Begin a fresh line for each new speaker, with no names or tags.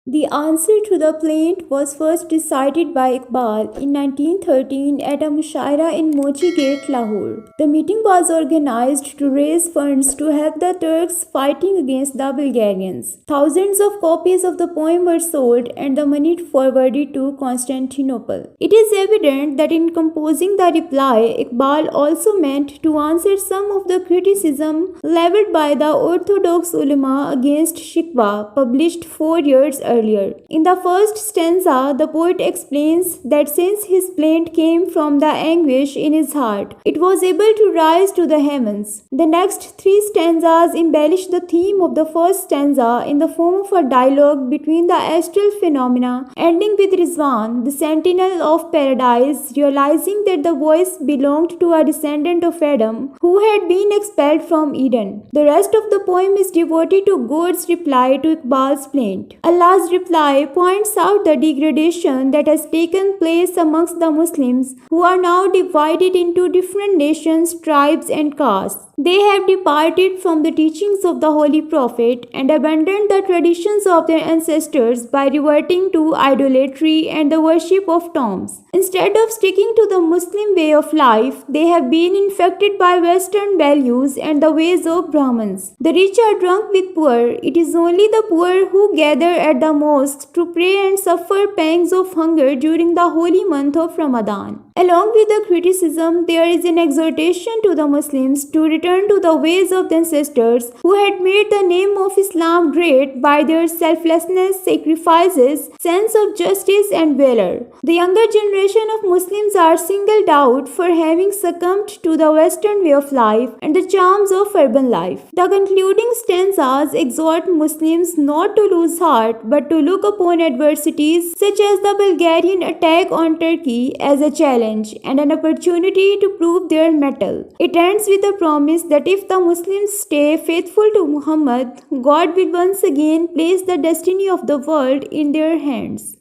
The answer to the plaint was first recited by Iqbal in 1913 at a mushaira in Mochi Gate, Lahore. The meeting was organized to raise funds to help the Turks fighting against the Bulgarians. Thousands of copies of the poem were sold and the money forwarded to Constantinople. It is evident that in composing the reply, Iqbal also meant to answer some of the criticism leveled by the Orthodox ulama against Shikwa, published 4 years earlier. In the first stanza, the poet explains that since his plaint came from the anguish in his heart, it was able to rise to the heavens. The next three stanzas embellish the theme of the first stanza in the form of a dialogue between the astral phenomena, ending with Rizwan, the sentinel of paradise, realizing that the voice belonged to a descendant of Adam who had been expelled from Eden. The rest of the poem is devoted to God's reply to Iqbal's plaint. Allah's reply points out the degradation that has taken place amongst the Muslims, who are now divided into different nations, tribes, and castes. They have departed from the teachings of the Holy Prophet and abandoned the traditions of their ancestors by reverting to idolatry and the worship of tombs. Instead of sticking to the Muslim way of life, they have been infected by Western values and the ways of Brahmins. The rich are drunk with poor. It is only the poor who gather at the mosques to pray and suffer pangs of hunger during the holy month of Ramadan. Along with the criticism, there is an exhortation to the Muslims to return to the ways of the ancestors who had made the name of Islam great by their selflessness, sacrifices, sense of justice, and valor. The younger generation of Muslims are singled out for having succumbed to the Western way of life and the charms of urban life. The concluding stanzas exhort Muslims not to lose heart but to look upon adversities such as the Bulgarian attack on Turkey as a challenge and an opportunity to prove their mettle. It ends with the promise that if the Muslims stay faithful to Muhammad, God will once again place the destiny of the world in their hands.